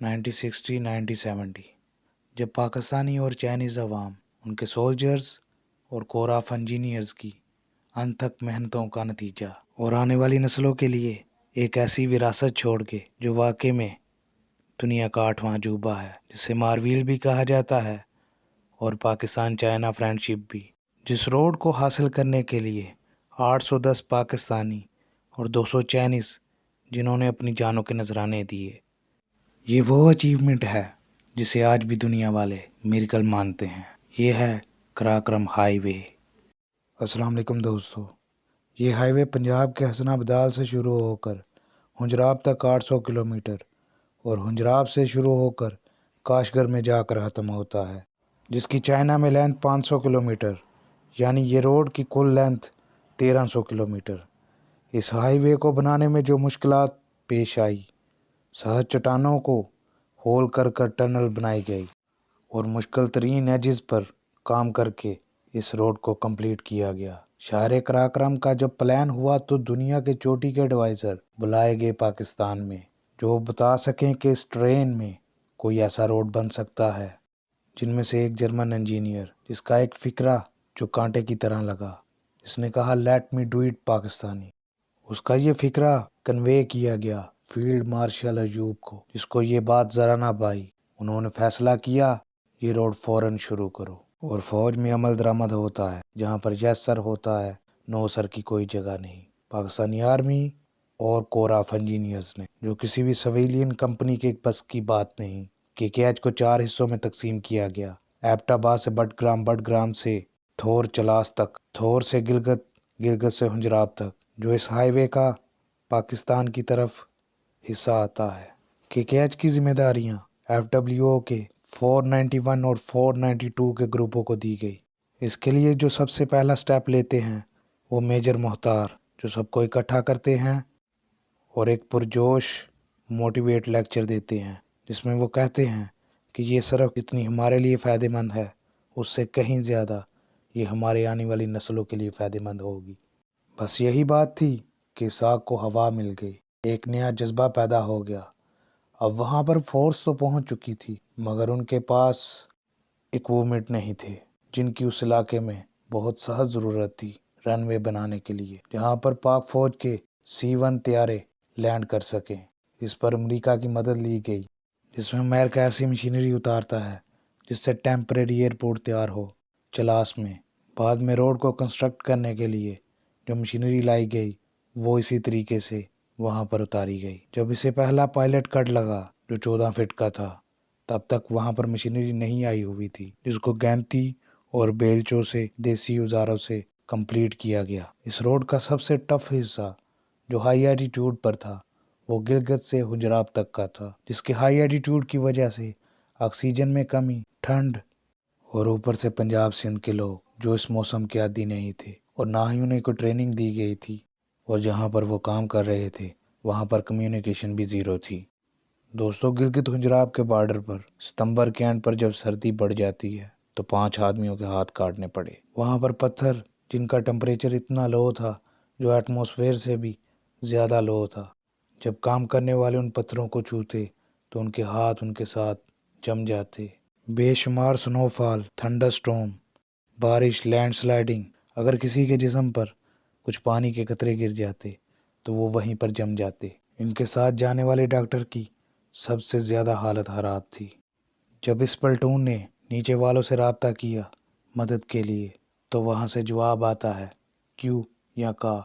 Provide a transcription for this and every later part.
1960 1970 جب پاکستانی اور چائنیز عوام ان کے سولجرز اور کور آف انجینئرز کی انتھک محنتوں کا نتیجہ اور آنے والی نسلوں کے لیے ایک ایسی وراثت چھوڑ کے جو واقعے میں دنیا کا 8واں عجوبہ ہے، جسے مارویل بھی کہا جاتا ہے، اور پاکستان چائنا فرینڈشپ بھی، جس روڈ کو حاصل کرنے کے لیے 810 پاکستانی اور 200 چائنیز جنہوں نے اپنی جانوں کے نذرانے دیے، یہ وہ اچیومنٹ ہے جسے آج بھی دنیا والے میریکل مانتے ہیں۔ یہ ہے قراقرم ہائی وے۔ السلام علیکم دوستو، یہ ہائی وے پنجاب کے حسن آباد سے شروع ہو کر ہنجراب تک 800 کلومیٹر اور ہنجراب سے شروع ہو کر کاشغر میں جا کر ختم ہوتا ہے، جس کی چائنا میں لینتھ 500 کلومیٹر، یعنی یہ روڈ کی کل لینتھ 1300 کلومیٹر۔ اس ہائی وے کو بنانے میں جو مشکلات پیش آئی، سخت چٹانوں کو ہول کر کر ٹنل بنائی گئی اور مشکل ترین ایجز پر کام کر کے اس روڈ کو کمپلیٹ کیا گیا۔ شہر قراقرم کا جب پلان ہوا تو دنیا کے چوٹی کے ایڈوائزر بلائے گئے پاکستان میں، جو بتا سکیں کہ اس ٹرین میں کوئی ایسا روڈ بن سکتا ہے۔ جن میں سے ایک جرمن انجینئر، جس کا ایک فکرہ جو کانٹے کی طرح لگا، جس نے کہا let me do it Pakistani. اس کا یہ فکرہ کنوے کیا گیا فیلڈ مارشل ایوب کو، جس کو یہ بات ذرا نہ بھائی۔ انہوں نے فیصلہ کیا یہ روڈ فوراً شروع کرو، اور فوج میں عمل درآمد ہوتا ہے۔ جہاں پر یس سر ہوتا ہے، نو سر کی کوئی جگہ نہیں۔ پاکستانی آرمی اور کور آف انجینئرز نے، جو کسی بھی سویلین کمپنی کے بس کی بات نہیں، KKH کو 4 حصوں میں تقسیم کیا گیا، ایبٹ آباد سے بٹ گرام سے تھور چلاس تک، تھور سے گلگت، گلگت سے ہنجراب تک، جو اس ہائی وے کا پاکستان کی طرف حصہ آتا ہے۔ KKH کی ذمہ داریاں FWO کے 491 اور 492 کے گروپوں کو دی گئی۔ اس کے لیے جو سب سے پہلا سٹیپ لیتے ہیں وہ میجر مختار، جو سب کو اکٹھا کرتے ہیں اور ایک پرجوش موٹیویٹ لیکچر دیتے ہیں، جس میں وہ کہتے ہیں کہ یہ صرف جتنی ہمارے لیے فائدہ مند ہے، اس سے کہیں زیادہ یہ ہمارے آنے والی نسلوں کے لیے فائدہ مند ہوگی۔ بس یہی بات تھی کہ ساگ کو ہوا مل گئی، ایک نیا جذبہ پیدا ہو گیا۔ اب وہاں پر فورس تو پہنچ چکی تھی، مگر ان کے پاس اکوپمنٹ نہیں تھے، جن کی اس علاقے میں بہت سخت ضرورت تھی رن وے بنانے کے لیے، جہاں پر پاک فوج کے C-1 طیارے لینڈ کر سکیں۔ اس پر امریکہ کی مدد لی گئی، جس میں امریکہ ایسی مشینری اتارتا ہے جس سے ٹیمپریری ایئرپورٹ تیار ہو چلاس میں۔ بعد میں روڈ کو کنسٹرکٹ کرنے کے لیے جو مشینری لائی گئی، وہ اسی طریقے سے وہاں پر اتاری گئی۔ جب اسے پہلا پائلٹ کٹ لگا جو 14 فٹ کا تھا، تب تک وہاں پر مشینری نہیں آئی ہوئی تھی، جس کو گینتی اور بیلچوں سے، دیسی اوزاروں سے کمپلیٹ کیا گیا۔ اس روڈ کا سب سے ٹف حصہ جو ہائی ایٹیٹیوڈ پر تھا، وہ گلگت سے ہنجراب تک کا تھا، جس کے ہائی ایٹیٹیوڈ کی وجہ سے آکسیجن میں کمی، ٹھنڈ، اور اوپر سے پنجاب سندھ کے لوگ جو اس موسم کے عادی نہیں تھے اور نہ ہی انہیں کوئی ٹریننگ دی گئی تھی، اور جہاں پر وہ کام کر رہے تھے وہاں پر کمیونیکیشن بھی زیرو تھی۔ دوستو، گلگت ہنجراب کے بارڈر پر ستمبر کے اینڈ پر جب سردی بڑھ جاتی ہے تو 5 آدمیوں کے ہاتھ کاٹنے پڑے۔ وہاں پر پتھر جن کا ٹمپریچر اتنا لو تھا جو ایٹماسفیئر سے بھی زیادہ لو تھا، جب کام کرنے والے ان پتھروں کو چھوتے تو ان کے ہاتھ ان کے ساتھ جم جاتے۔ بے شمار سنو فال، تھنڈر سٹورم، بارش، لینڈ سلائیڈنگ، اگر کسی کے جسم پر کچھ پانی کے قطرے گر جاتے تو وہ وہیں پر جم جاتے۔ ان کے ساتھ جانے والے ڈاکٹر کی سب سے زیادہ حالت خراب تھی۔ جب اس پلٹون نے نیچے والوں سے رابطہ کیا مدد کے لیے تو وہاں سے جواب آتا ہے کیو یا کا،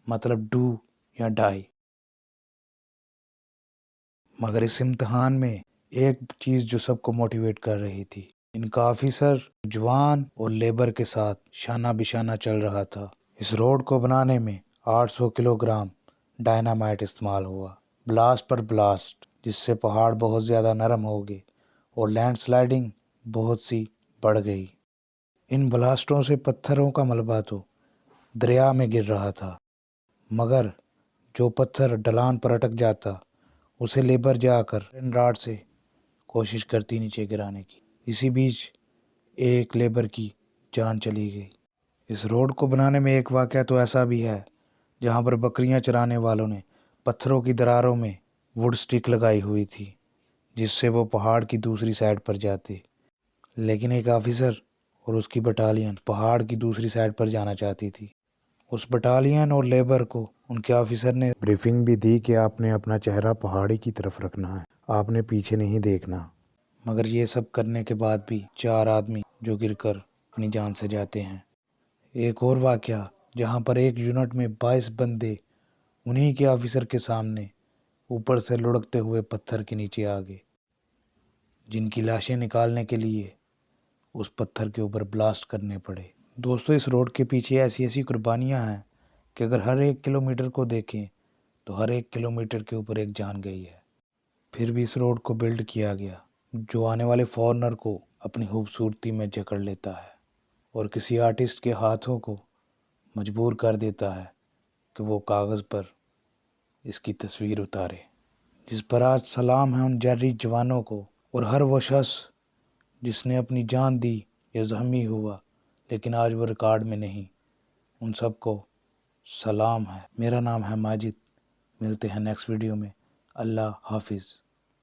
مطلب ڈو یا ڈائی۔ مگر اس امتحان میں ایک چیز جو سب کو موٹیویٹ کر رہی تھی، ان کا آفیسر جوان اور لیبر کے ساتھ شانہ بشانہ چل رہا تھا۔ اس روڈ کو بنانے میں 800 کلو گرام ڈائنامائٹ استعمال ہوا، بلاسٹ پر بلاسٹ، جس سے پہاڑ بہت زیادہ نرم ہو گئے اور لینڈ سلائیڈنگ بہت سی بڑھ گئی۔ ان بلاسٹوں سے پتھروں کا ملبہ تو دریا میں گر رہا تھا، مگر جو پتھر ڈھلان پر اٹک جاتا اسے لیبر جا کر راڈ سے کوشش کرتی نیچے گرانے کی۔ اسی بیچ ایک لیبر کی جان چلی گئی۔ اس روڈ کو بنانے میں ایک واقعہ تو ایسا بھی ہے جہاں پر بکریاں چرانے والوں نے پتھروں کی دراروں میں ووڈ سٹک لگائی ہوئی تھی، جس سے وہ پہاڑ کی دوسری سائڈ پر جاتے، لیکن ایک آفیسر اور اس کی بٹالین پہاڑ کی دوسری سائڈ پر جانا چاہتی تھی۔ اس بٹالین اور لیبر کو ان کے آفیسر نے بریفنگ بھی دی کہ آپ نے اپنا چہرہ پہاڑی کی طرف رکھنا ہے، آپ نے پیچھے نہیں دیکھنا۔ مگر یہ سب کرنے کے بعد بھی 4 آدمی جو گر کر اپنی جان سے جاتے ہیں۔ ایک اور واقعہ جہاں پر ایک یونٹ میں 22 بندے انہی کے آفیسر کے سامنے اوپر سے لڑکتے ہوئے پتھر کے نیچے آ گئے، جن کی لاشیں نکالنے کے لیے اس پتھر کے اوپر بلاسٹ کرنے پڑے۔ دوستو، اس روڈ کے پیچھے ایسی قربانیاں ہیں کہ اگر ہر ایک کلومیٹر کو دیکھیں تو ہر ایک کلومیٹر کے اوپر ایک جان گئی ہے۔ پھر بھی اس روڈ کو بلڈ کیا گیا جو آنے والے فارنر کو اپنی خوبصورتی میں جکڑ لیتا ہے اور کسی آرٹسٹ کے ہاتھوں کو مجبور کر دیتا ہے کہ وہ کاغذ پر اس کی تصویر اتارے، جس پر آج سلام ہے ان جرری جوانوں کو اور ہر وہ شخص جس نے اپنی جان دی یا زخمی ہوا لیکن آج وہ ریکارڈ میں نہیں۔ ان سب کو سلام ہے۔ میرا نام ہے ماجد، ملتے ہیں نیکسٹ ویڈیو میں۔ اللہ حافظ۔